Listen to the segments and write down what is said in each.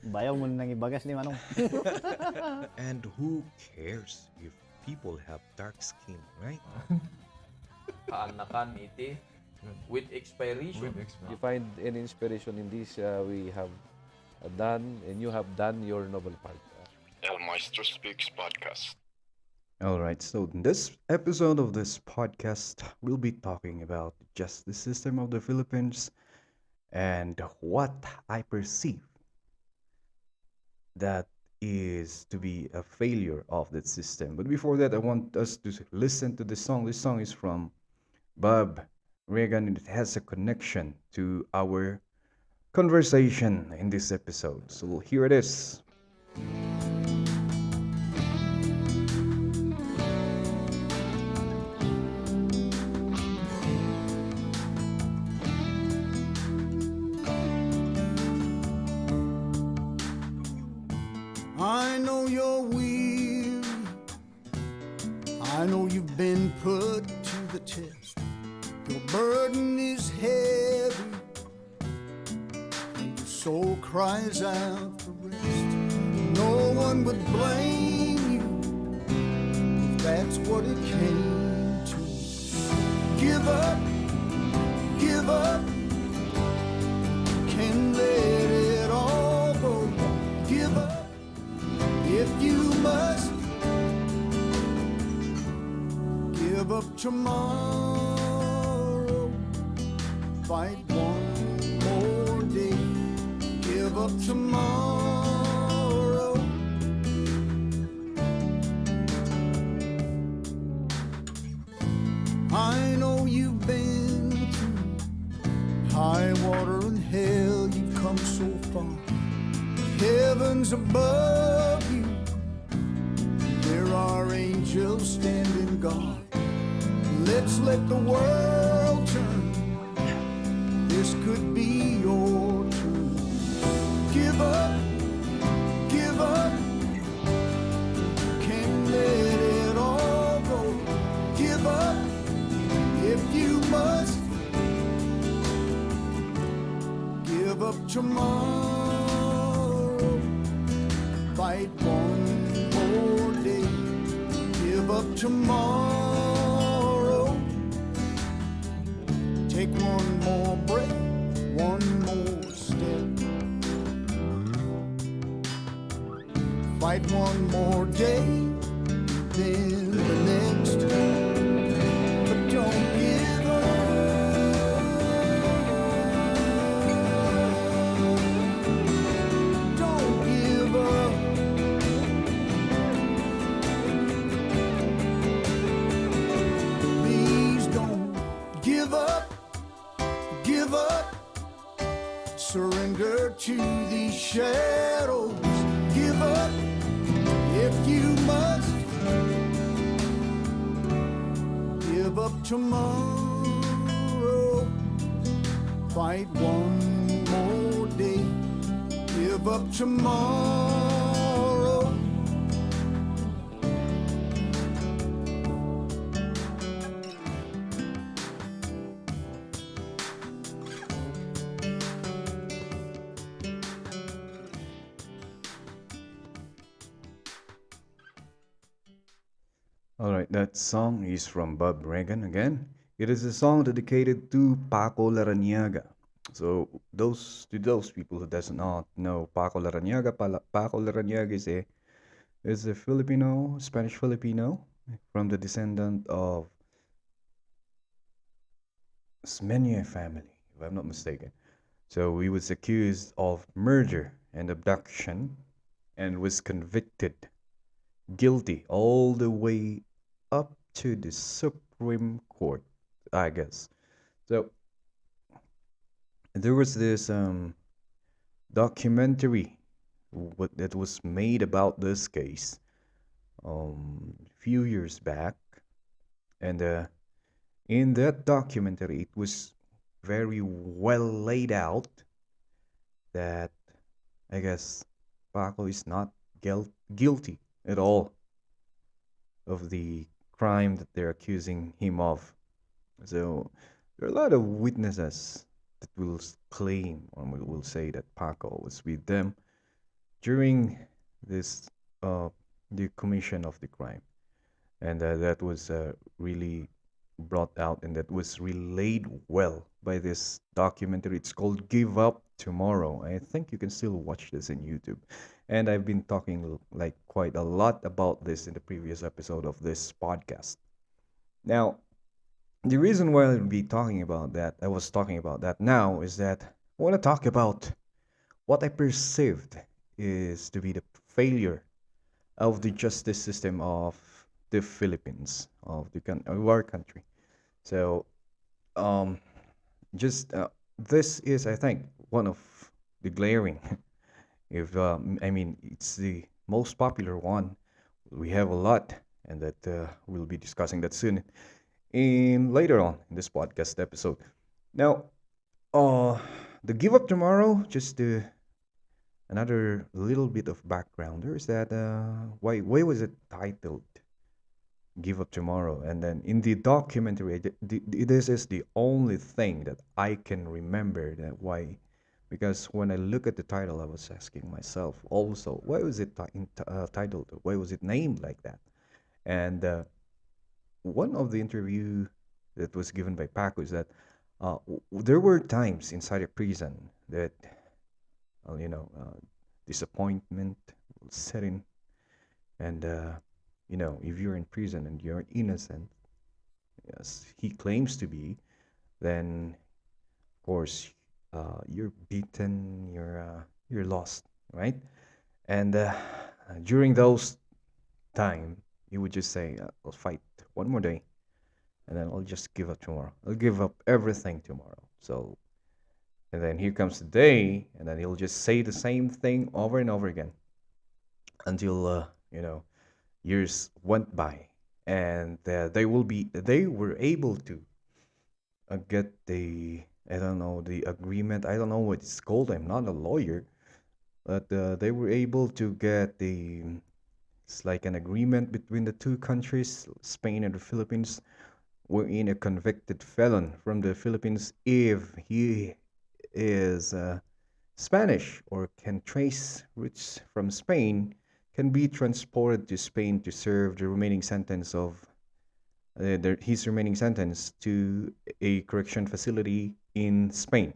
Bayaw mo nang ibagas ni Manong. And who cares if people have dark skin, right? Kaanakan iti with expiration. You find any inspiration in this? We have done, and you have done your noble part. El Maestro Speaks podcast. All right, so in this episode of this podcast, we'll be talking about the justice system of the Philippines and what I perceive that is to be a failure of that system. But before that, I want us to listen to this song. This song is from Bob Reagan, and it has a connection to our conversation in this episode. So here it is. I know you're weary. I know you've been put to the test. Your burden is heavy, and your soul cries out for rest. No one would blame you if that's what it came to. Give up, give up. Can let it all go. Give up if you must. Give up tomorrow. Fight one more day. Give up tomorrow. I know you've been through high water and hell. You've come so far. Heaven's above you. There are angels standing guard. Let's let the world turn. This could be your turn. Give up, give up. Can't let it all go. Give up if you must. Give up tomorrow. Fight one more day. Give up tomorrow. Take one more breath, one more step. Fight one more day, then the next. But don't give up. Don't give up. Please don't give up. Give up. Surrender to these shadows. Give up if you must. Give up tomorrow. Fight one more day. Give up tomorrow. All right, that song is from Bob Reagan again. It is a song dedicated to Paco Laraniaga. So those people who does not know Paco Laraniaga, Paco Laraniaga is a Filipino, Spanish Filipino from the descendant of Smenia family, if I'm not mistaken. So he was accused of murder and abduction and was convicted guilty all the way up to the Supreme Court, I guess. So there was this documentary that was made about this case few years back, and in that documentary, it was very well laid out that I guess Paco is not guilty at all of the crime that they're accusing him of. So there are a lot of witnesses that will claim or will say that Paco was with them, during this uh, the commission of the crime, and that was really brought out, and that was relayed well by this documentary. It's called "Give Up Tomorrow." I think you can still watch this in YouTube, and I've been talking like quite a lot about this in the previous episode of this podcast. Now, the reason why I'll be talking about that, I was talking about that now, is that I want to talk about what I perceived is to be the failure of the justice system of the Philippines, of our country. So, um, just this is, I think, one of the glaring. If I mean, it's the most popular one. We have a lot, and that we'll be discussing that soon in later on in this podcast episode. Now, uh, the give up tomorrow, just another little bit of background. There is that why was it titled "Give Up Tomorrow"? And then in the documentary, this is the only thing that I can remember that why. Because when I look at the title, I was asking myself also, why was it titled? Why was it named like that? And one of the interview that was given by Paco is that there were times inside a prison that uh, you know uh, disappointment will set in, and if you're in prison and you're innocent, as he claims to be, then of course you're beaten, you're lost, right? And during those time, he would just say, "I'll fight one more day, and then I'll just give up tomorrow. I'll give up everything tomorrow." So, and then here comes the day, and then he'll just say the same thing over and over again until years went by, and they were able to get the, I don't know, the agreement. I don't know what it's called. I'm not a lawyer, but they were able to get the, it's like an agreement between the two countries, Spain and the Philippines, wherein a convicted felon from the Philippines, if he is Spanish or can trace roots from Spain, can be transported to Spain to serve the remaining sentence of his remaining sentence to a correction facility in Spain.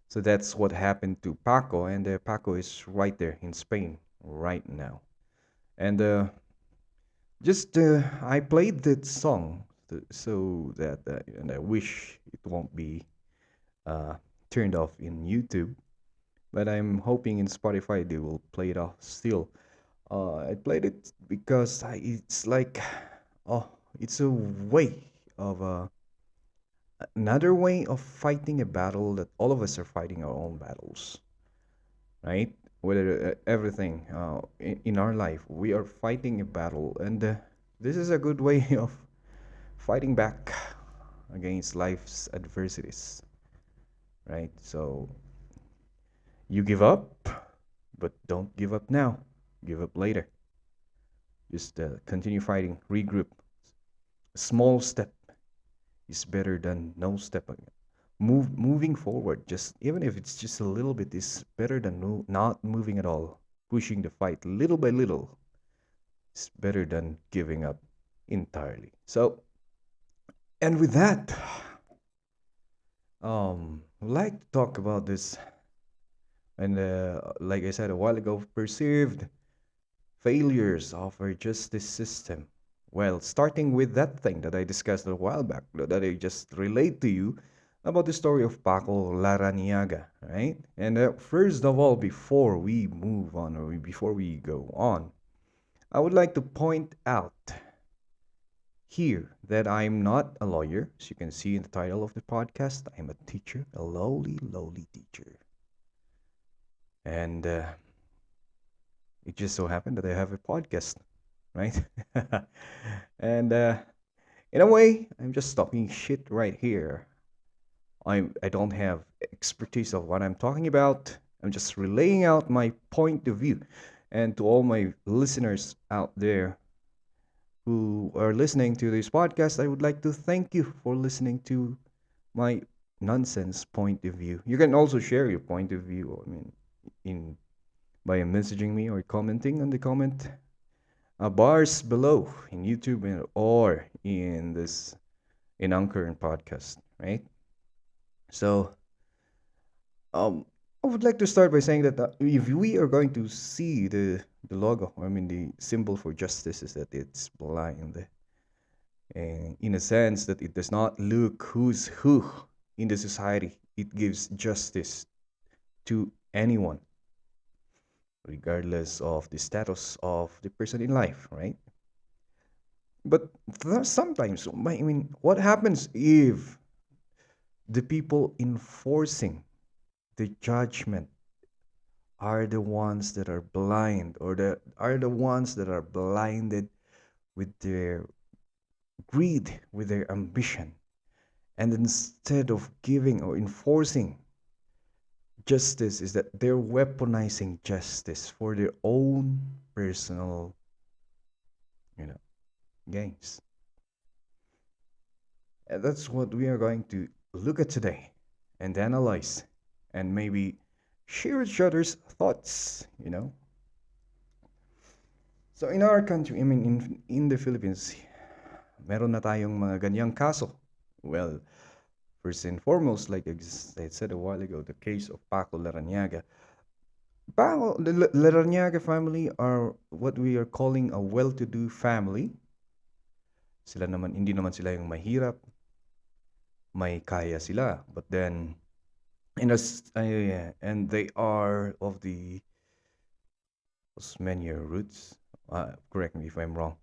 So that's what happened to Paco, and Paco is right there in Spain right now. And just I played that song so that and I wish it won't be uh, turned off in YouTube, but I'm hoping in Spotify they will play it off still. I played it because it's like, oh, it's a way of another way of fighting a battle that all of us are fighting our own battles, right? Whether everything in our life, we are fighting a battle, and this is a good way of fighting back against life's adversities, right? So you give up, but don't give up now. Give up later. Just continue fighting, regroup. A small step is better than no step. Moving forward, just even if it's just a little bit, is better than not moving at all. Pushing the fight little by little is better than giving up entirely. So, and with that, I'd like to talk about this, and like I said a while ago, perceived failures of our justice system. Well, starting with that thing that I discussed a while back, that I just relayed to you about the story of Paco Laraniaga, right? And first of all, before we move on, or before we go on, I would like to point out here that I'm not a lawyer. As you can see in the title of the podcast, I'm a teacher, a lowly, lowly teacher. And it just so happened that I have a podcast, right? And in a way, I'm just talking shit right here. I don't have expertise of what I'm talking about. I'm just relaying out my point of view. And to all my listeners out there who are listening to this podcast, I would like to thank you for listening to my nonsense point of view. You can also share your point of view, I mean, in by messaging me or commenting on the comment bars below in YouTube or in Anchor and podcast, right? So I would like to start by saying that if we are going to see the logo, I mean the symbol for justice is that it's blind, and in a sense that it does not look who's who in the society. It gives justice to anyone, regardless of the status of the person in life, right? But sometimes, I mean, what happens if the people enforcing the judgment are the ones that are blind, or are the ones that are blinded with their greed, with their ambition, and instead of giving or enforcing justice, is that they're weaponizing justice for their own personal, you know, gains. And that's what we are going to look at today and analyze and maybe share each other's thoughts, you know. So in our country, I mean in the Philippines, meron na tayong mga ganyang kaso. Well, first and foremost, like I said a while ago, the case of Paco Larrañaga. The Larrañaga family are what we are calling a well-to-do family. Sila naman, hindi naman sila yung mahirap, may kaya sila. But then, and they are of the Osmania roots. Correct me if I'm wrong.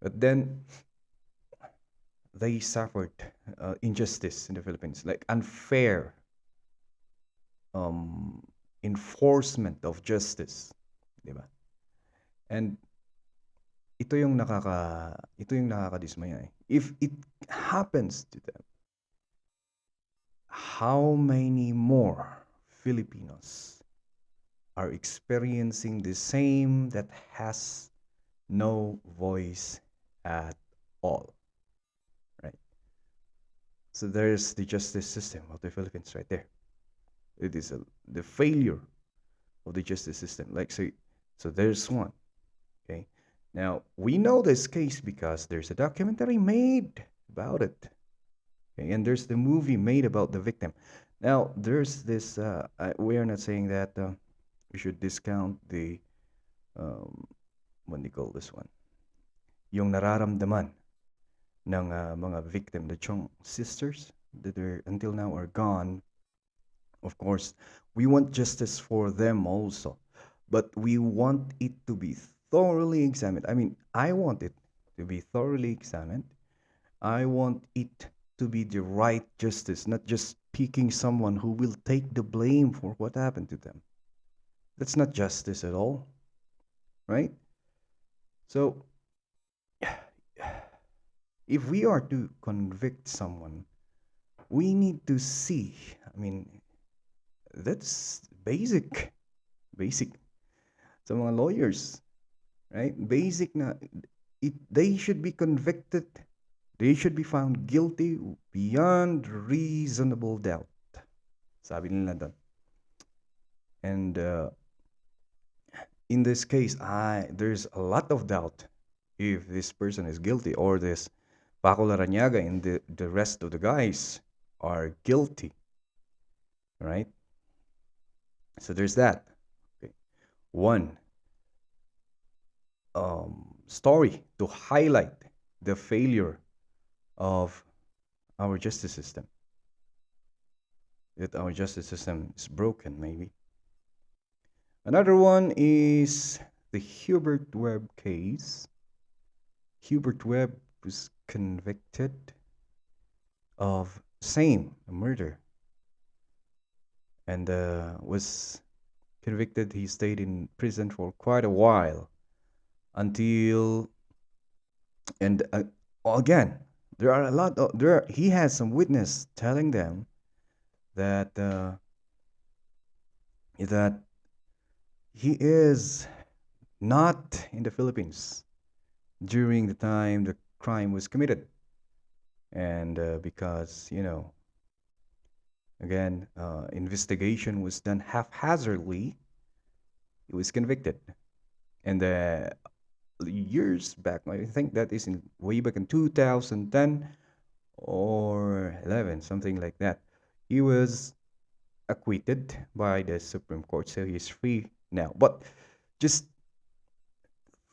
But then, they suffered injustice in the Philippines, like unfair enforcement of justice, di ba? And ito yung nakakadismaya eh. If it happens to them, how many more Filipinos are experiencing the same that has no voice at all, right? So there's the justice system of the Philippines right there. It is the failure of the justice system. Like, so there's one. Okay. Now we know this case because there's a documentary made about it. Okay, and there's the movie made about the victim. Now there's this. We are not saying that we should discount the what do you call this one? Yung nararamdaman ng mga victim, the Chong sisters that are until now are gone. Of course, we want justice for them also, but we want it to be thoroughly examined. I mean, I want it to be thoroughly examined. I want it to be the right justice, not just picking someone who will take the blame for what happened to them. That's not justice at all, right? So, if we are to convict someone, we need to see, I mean, that's basic sa mga lawyers, right? Basic na they should be convicted, they should be found guilty beyond reasonable doubt, sabi nila doon. And in this case, there's a lot of doubt if this person is guilty, or this Paco Larrañaga and the rest of the guys are guilty, right? So there's that. Okay. One story to highlight the failure of our justice system. That our justice system is broken, maybe. Another one is the Hubert Webb case. Hubert Webb was convicted of same murder, and was convicted. He stayed in prison for quite a while until, and again, there are a lot of he has some witness telling them that that he is not in the Philippines during the time the crime was committed, and because again, investigation was done haphazardly. he was convicted. And years back, I think that is in way back in 2010 or 11, something like that. He was acquitted by the Supreme Court, so he's free now. But just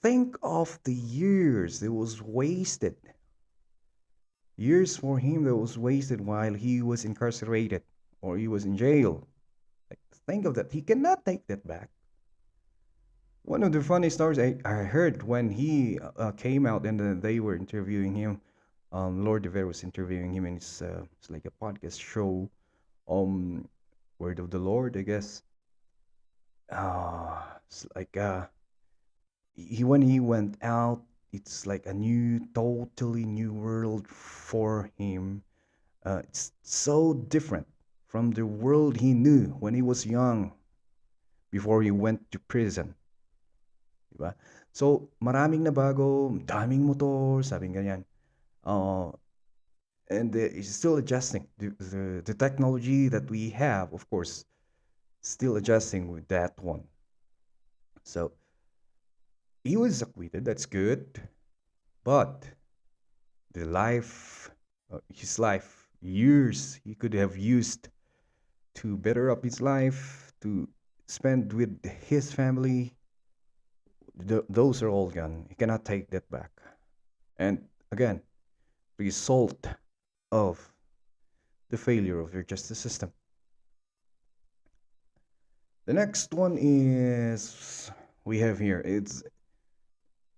think of the years that was wasted. Years for him that was wasted while he was incarcerated or he was in jail. Like, think of that. He cannot take that back. One of the funny stories I heard when he came out and they were interviewing him. Lord De Vera was interviewing him, and it's like a podcast show. Um, Word of the Lord, I guess. It's like he when he went out, it's like a totally new world for him. It's so different from the world he knew when he was young before he went to prison. Diba? So, maraming nabago, daming motor, sabi ganyan. Uh, and it's still adjusting. The technology that we have, of course, still adjusting with that one. So, he was acquitted, that's good. But his life, years he could have used to better up his life, to spend with his family, those are all gone. He cannot take that back. And again, result of the failure of your justice system. The next one is we have here.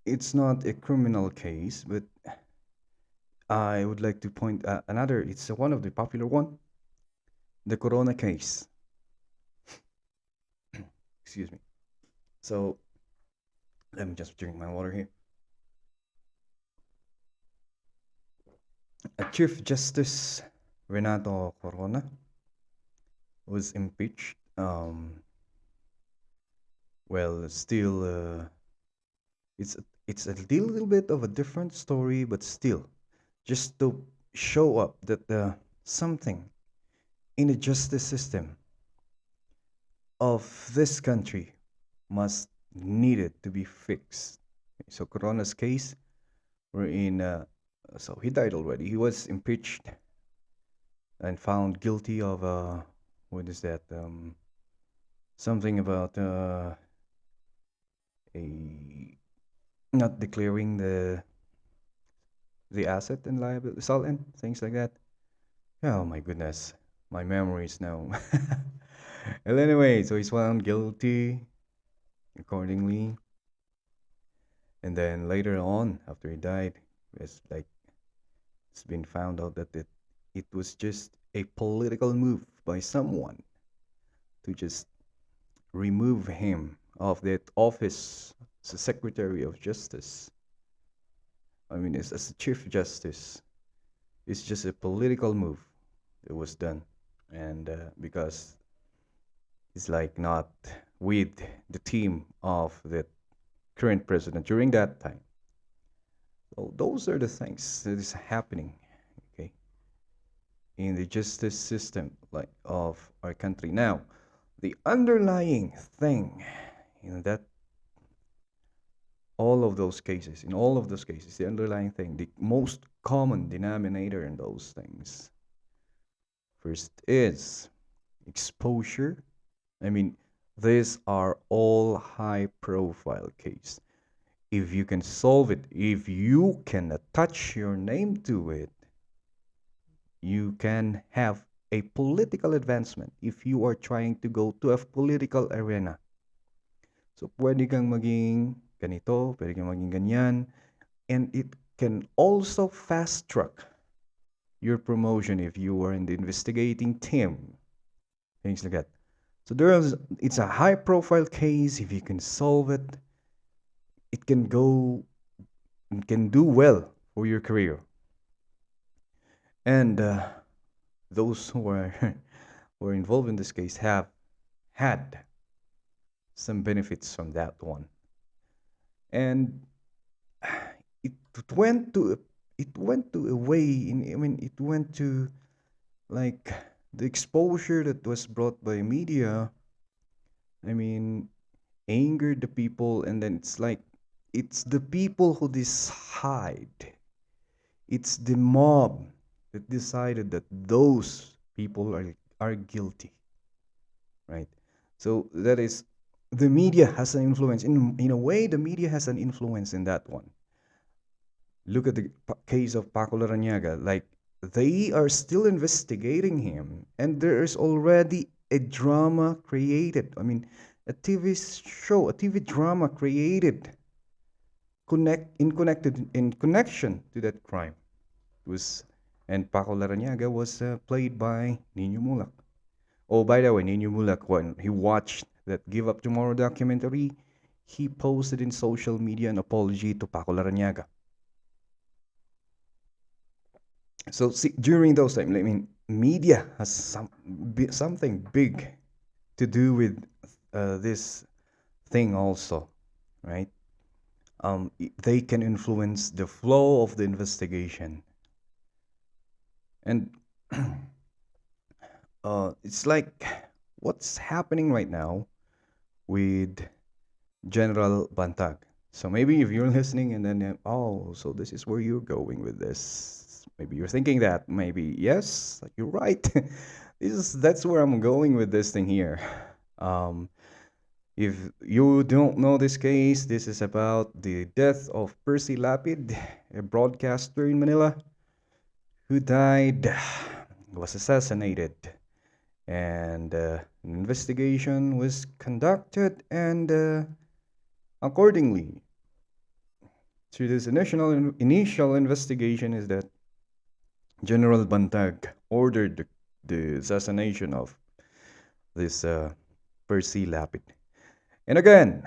It's not a criminal case, but I would like to point another. It's one of the popular one, the Corona case. Excuse me. So let me just drink my water here. Chief Justice Renato Corona was impeached. Well, still, it's it's a little bit of a different story, but still, just to show up that something in the justice system of this country must needed to be fixed. So Corona's case, wherein so he died already. He was impeached and found guilty of what is that? Something about a not declaring the asset and liability, and things like that. Oh my goodness, my memories now. Well, anyway, so he's found guilty accordingly, and then later on, after he died, it's like it's been found out that it was just a political move by someone to just remove him of that office as a Secretary of Justice. I mean, as a Chief Justice, it's just a political move that was done, and because it's like not with the team of the current president during that time. So those are the things that is happening, okay, in the justice system like of our country now. The underlying thing in that in all of those cases, the underlying thing, the most common denominator in those things, first is exposure. I mean, these are all high profile cases. If you can solve it, if you can attach your name to it, you can have a political advancement if you are trying to go to a political arena. So, pwede kang maging ganito, pwede kang maging ganyan, and it can also fast track your promotion if you are in the investigating team, things like that. So it's a high profile case. If you can solve it, it can go, it can do well for your career. And those who are were involved in this case have had some benefits from that one, and it went to a way in. I mean, it went to like the exposure that was brought by media. I mean, angered the people, and then it's like it's the people who decide. It's the mob that decided that those people are guilty, right? So that is the media has an influence in a way. The media has an influence in that one. Look at the case of Paco Larrañaga. Like they are still investigating him, and there is already a drama created. I mean, a TV show, a TV drama created in connection to that crime. It was and Paco Larrañaga was played by Nino Mulak. Oh, by the way, Nino Mulak, when he watched that Give Up Tomorrow documentary, he posted in social media an apology to Paco Larrañaga. So see, during those times, I mean, media has something big to do with this thing also, right? They can influence the flow of the investigation, and it's like what's happening right now with General Bantag. So maybe if you're listening and then oh, so this is where you're going with this. Maybe you're thinking that. Maybe yes, you're right. That's where I'm going with this thing here. Um, if you don't know this case, this is about the death of Percy Lapid, a broadcaster in Manila, who died, was assassinated, and an investigation was conducted, and accordingly to this initial investigation is that General Bantag ordered the assassination of this Percy Lapid. And again,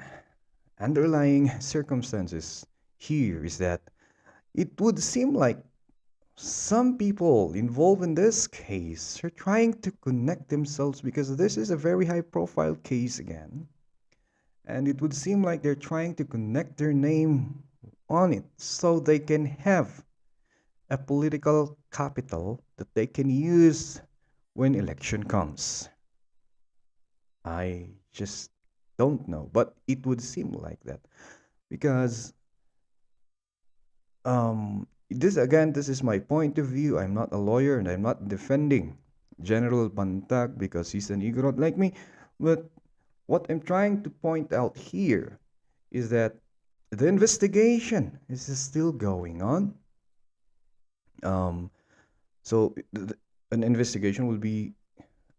underlying circumstances here is that it would seem like some people involved in this case are trying to connect themselves because this is a very high profile case again. And it would seem like they're trying to connect their name on it so they can have a political capital that they can use when election comes. I just don't know, but it would seem like that because this is my point of view. I'm not a lawyer and I'm not defending General Bantag because he's an ignorant like me, but what I'm trying to point out here is that the investigation is still going on. So an investigation will be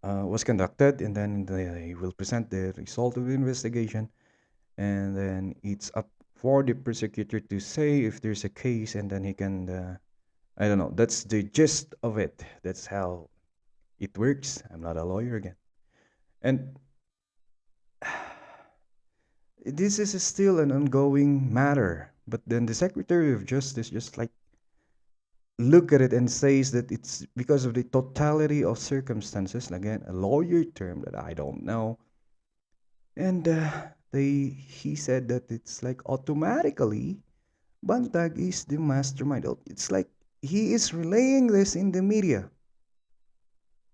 was conducted, and then they will present the result of the investigation, and then it's up for the prosecutor to say if there's a case, and then he can. I don't know. That's the gist of it. That's how it works. I'm not a lawyer again, and this is still an ongoing matter. But then the Secretary of Justice just like look at it and says that it's because of the totality of circumstances. Again, a lawyer term that I don't know. And he said that it's like automatically Bantag is the mastermind. It's like he is relaying this in the media.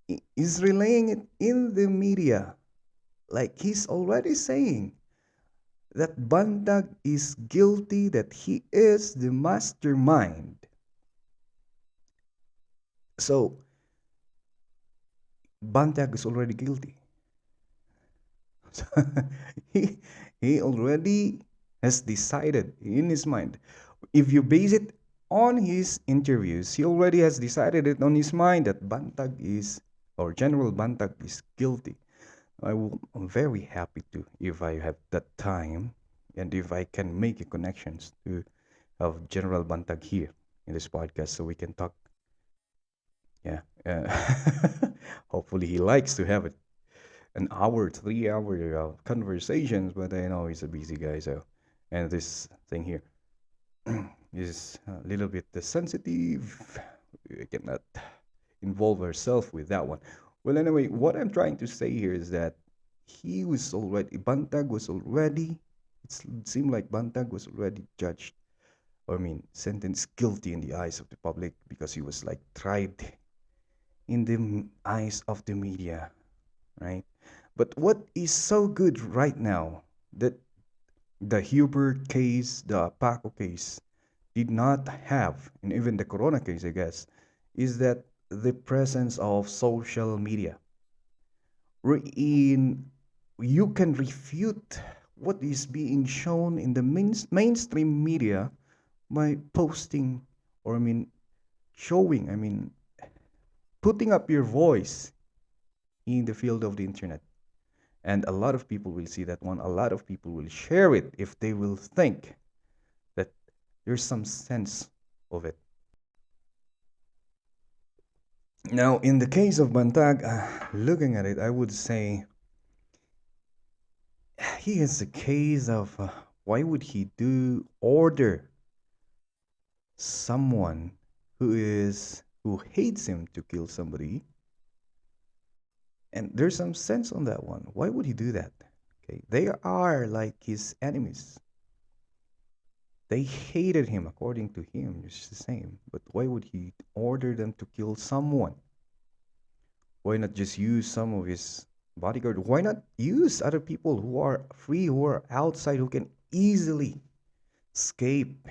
He's relaying it in the media. Like he's already saying that Bantag is guilty, that he is the mastermind. So Bantag is already guilty. So he already has decided in his mind. If you base it on his interviews, he already has decided it on his mind that Bantag is, or General Bantag is guilty. I'm very happy to, if I have that time, and if I can make connections to have General Bantag here in this podcast so we can talk. Yeah. Hopefully he likes to have it an hour, 3 hour conversations, but I know he's a busy guy. So, and this thing here is a little bit sensitive. We cannot involve ourselves with that one. Well, anyway, what I'm trying to say here is that Bantag was already, it seemed like Bantag was already judged, or I mean, sentenced guilty in the eyes of the public because he was like tried in the eyes of the media, right? But what is so good right now that the Hubert case, the Paco case, did not have, and even the Corona case, I guess, is that the presence of social media. Wherein you can refute what is being shown in the mainstream media by posting, or showing, putting up your voice in the field of the internet. And a lot of people will see that one. A lot of people will share it if they will think that there's some sense of it. Now, in the case of Bantag, looking at it, I would say he is a case of why would he do order someone who hates him to kill somebody? And there's some sense on that one. Why would he do that? Okay, they are like his enemies. They hated him, according to him. It's the same. But why would he order them to kill someone? Why not just use some of his bodyguard? Why not use other people who are free, who are outside, who can easily escape,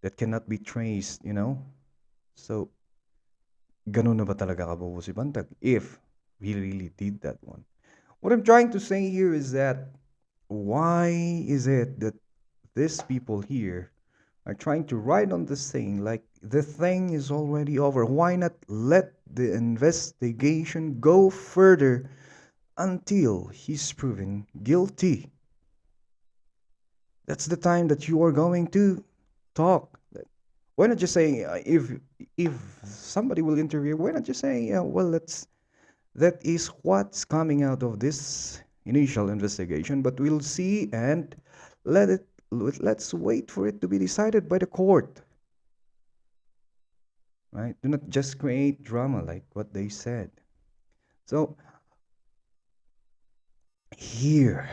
that cannot be traced? So, ganun na ba talaga kabobo si Bantag if he really did that one? What I'm trying to say here is that why is it that these people here are trying to ride on this thing like the thing is already over? Why not let the investigation go further until he's proven guilty? That's the time that you are going to talk. Why not just say if somebody will interview? Why not just say, yeah, well, that is what's coming out of this initial investigation, but we'll see and let's wait for it to be decided by the court. Right? Do not just create drama like what they said. So here,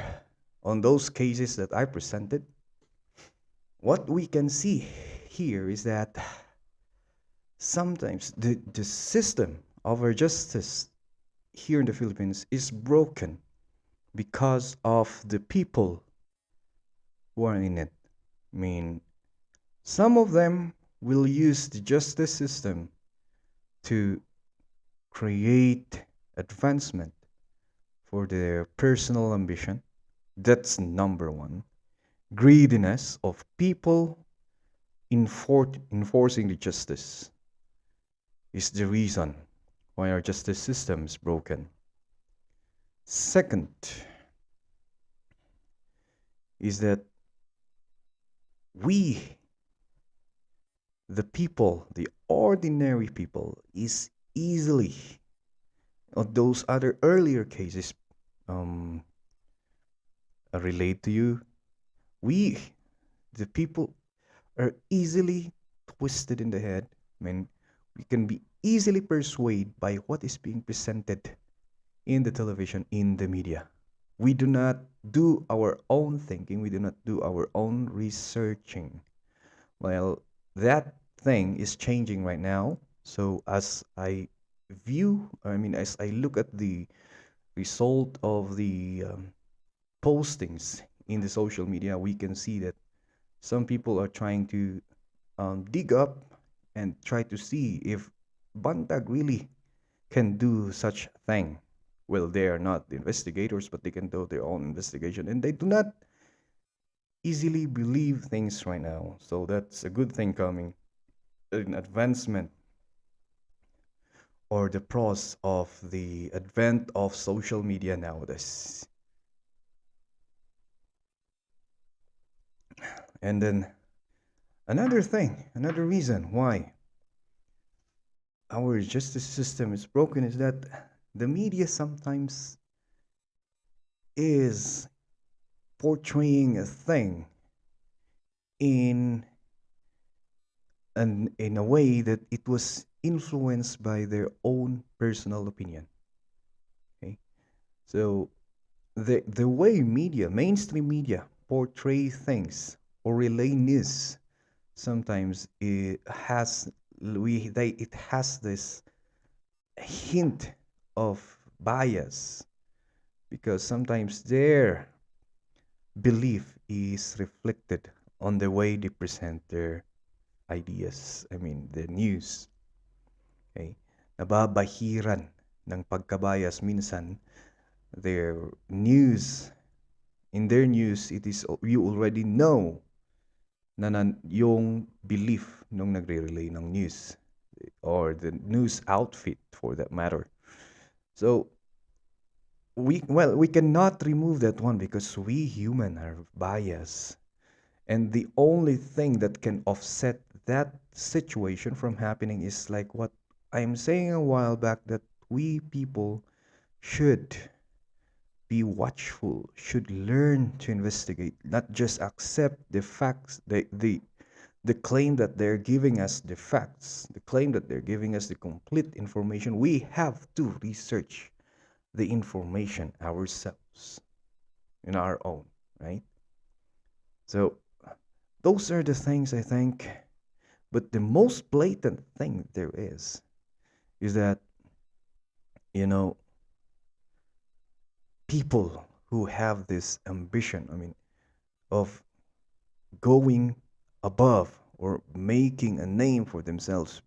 on those cases that I presented, what we can see here is that sometimes the system of our justice here in the Philippines is broken because of the people who are in it. Some of them will use the justice system to create advancement for their personal ambition. That's number one. Greediness of people enforcing the justice is the reason why our justice system is broken. Second is that we, the people, the ordinary people, is easily, of those other earlier cases relate to you, we, the people, are easily twisted in the head. We can be easily persuaded by what is being presented in the television, in the media. We do not do our own thinking. We do not do our own researching. Well, that thing is changing right now. So as I as I look at the result of the postings in the social media, we can see that some people are trying to dig up and try to see if Bantag really can do such thing. Well, they are not the investigators, but they can do their own investigation, and they do not easily believe things right now. So that's a good thing coming, an advancement or the pros of the advent of social media nowadays. And then another reason why our justice system is broken is that the media sometimes is portraying a thing in in a way that it was influenced by their own personal opinion. Okay, so the way mainstream media, portray things or relay news, sometimes it has this hint of bias, because sometimes their belief is reflected on the way they present their ideas, I mean, the news. Okay? Nababahiran ng pagkabayas minsan their news. In their news, it is you already know na yung belief nung nagre-relay ng news or the news outfit for that matter. So we cannot remove that one because we human are biased. And the only thing that can offset that situation from happening is like what I'm saying a while back, that we people should be watchful, should learn to investigate, not just accept the facts, the claim that they're giving us the facts, the claim that they're giving us the complete information. We have to research the information ourselves in our own, right? So those are the things I think. But the most blatant thing there is that, you know, people who have this ambition, I mean, of going above or making a name for themselves,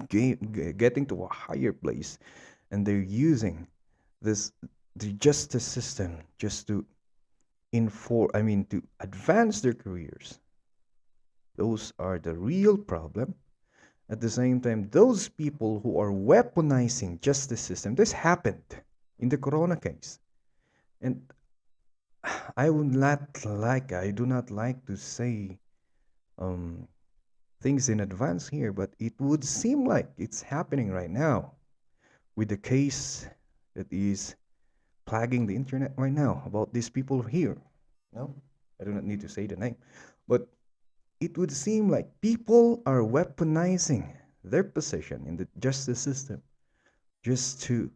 getting to a higher place, and they're using this the justice system just to I mean, to advance their careers. Those are the real problem. At the same time, those people who are weaponizing justice system, this happened in the Corona case. And I do not like to say um, things in advance here, but it would seem like it's happening right now with the case that is plaguing the internet right now about these people here. No, I do not need to say the name, but it would seem like people are weaponizing their position in the justice system just to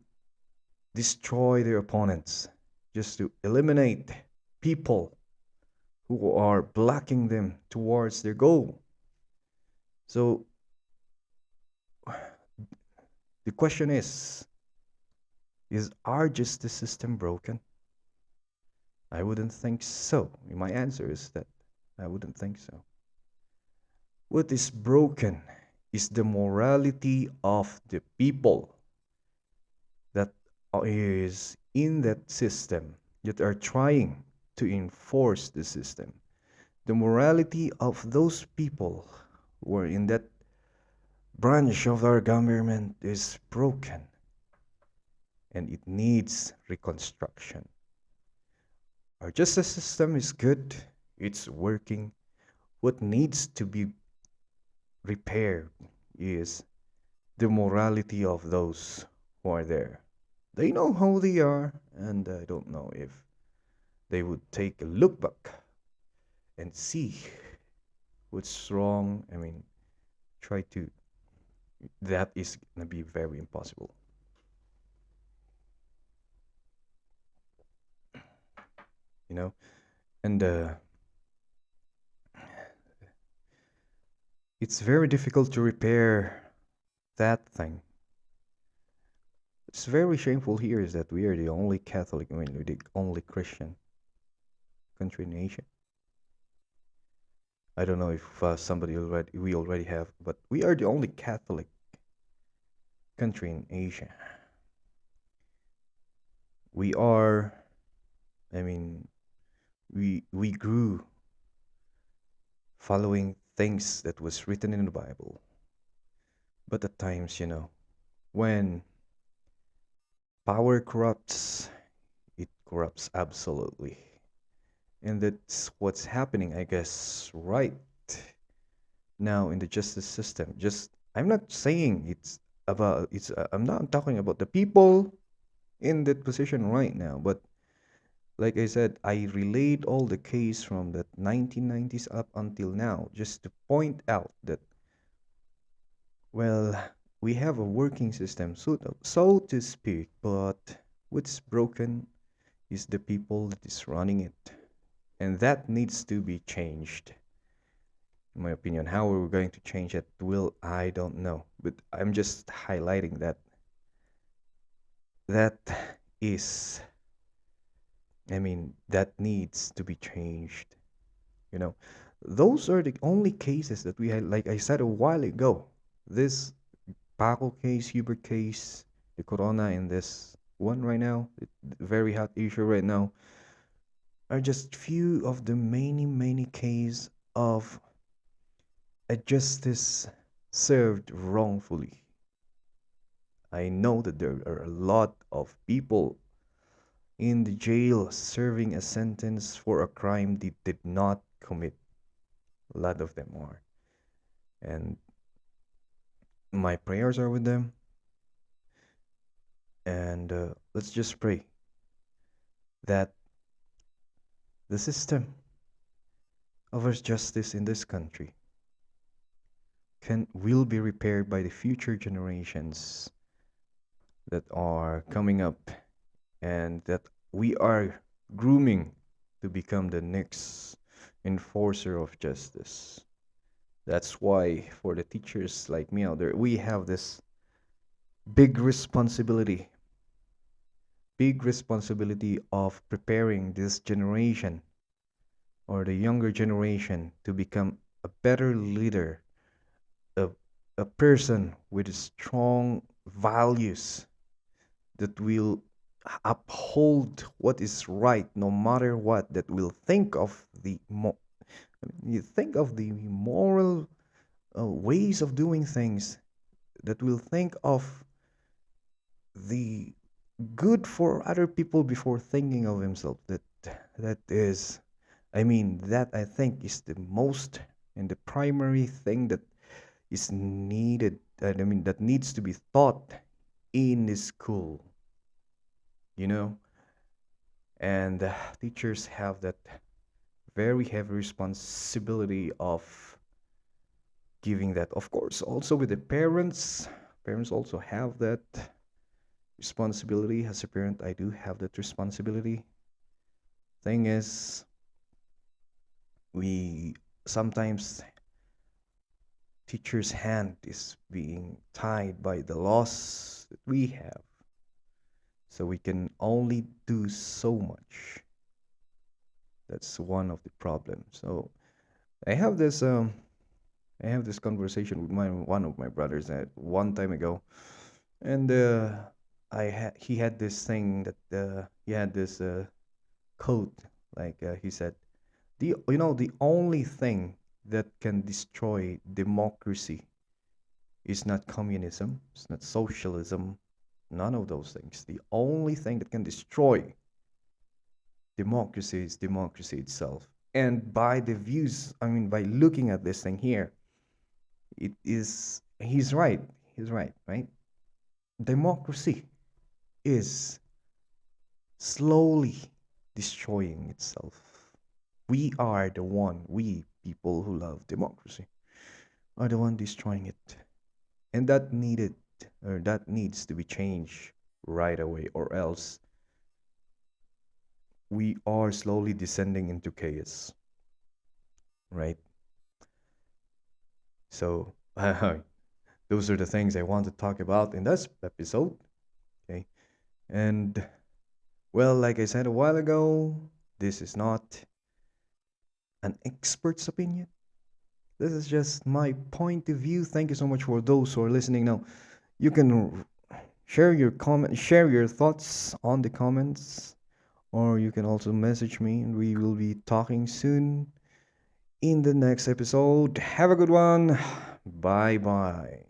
destroy their opponents, just to eliminate people who are blocking them towards their goal. So the question is our justice system broken? I wouldn't think so. My answer is that I wouldn't think so. What is broken is the morality of the people that is in that system, that are trying to enforce the system. The morality of those people who are in that branch of our government is broken, and it needs reconstruction. Our justice system is good, it's working. What needs to be repaired is the morality of those who are there. They know how they are, and I don't know if they would take a look back and see what's wrong. I mean, try to. That is going to be very impossible. You know? And it's very difficult to repair that thing. It's very shameful here is that we are the only Catholic, I mean, we're the only Christian country in Asia. I don't know if we already have, but we are the only Catholic country in Asia. We are, I mean, we grew following things that was written in the Bible. But at times, when power corrupts, it corrupts absolutely. And that's what's happening, I guess, right now in the justice system. I'm not saying I'm not talking about the people in that position right now, but like I said, I relayed all the case from the 1990s up until now just to point out that, well, we have a working system, so to speak, but what's broken is the people that is running it. And that needs to be changed. In my opinion, how are we going to change it? I don't know. But I'm just highlighting that is I mean, that needs to be changed. You know, those are the only cases that we had. Like I said a while ago, this Paco case, Hubert case, the Corona, and this one right now, the very hot issue right now, are just few of the many cases of a justice served wrongfully. I know that there are a lot of people in the jail serving a sentence for a crime they did not commit. A lot of them are. And my prayers are with them. And let's just pray that the system of our justice in this country will be repaired by the future generations that are coming up, and that we are grooming to become the next enforcer of justice. That's why for the teachers like me out there, we have this big responsibility, big responsibility of preparing this generation or the younger generation to become a better leader, a, a person with strong values that will uphold what is right no matter what, that will think of you think of the moral ways of doing things, that will think of the good for other people before thinking of himself. That is, I mean, that I think is the most and the primary thing that is needed. I mean, that needs to be taught in the school, you know. And teachers have that very heavy responsibility of giving that. Of course, also with the parents. Parents also have that responsibility. As a parent, I do have that responsibility. Thing is, we sometimes teacher's hand is being tied by the laws that we have, so we can only do so much. That's one of the problems. So I have this I have this conversation with my one of my brothers at one time ago, and he had this thing that he had this quote, like he said, the only thing that can destroy democracy is not communism, it's not socialism, none of those things. The only thing that can destroy democracy is democracy itself. And by the views, I mean, by looking at this thing here, it is, he's right. He's right, right? Democracy is slowly destroying itself. We people who love democracy, are the one destroying it. And that needs to be changed right away, or else we are slowly descending into chaos, right? So those are the things I want to talk about in this episode. Okay. And well, like I said a while ago, this is not an expert's opinion. This is just my point of view. Thank you so much for those who are listening now. You can share your thoughts on the comments, or you can also message me, and we will be talking soon in the next episode. Have a good one. Bye bye.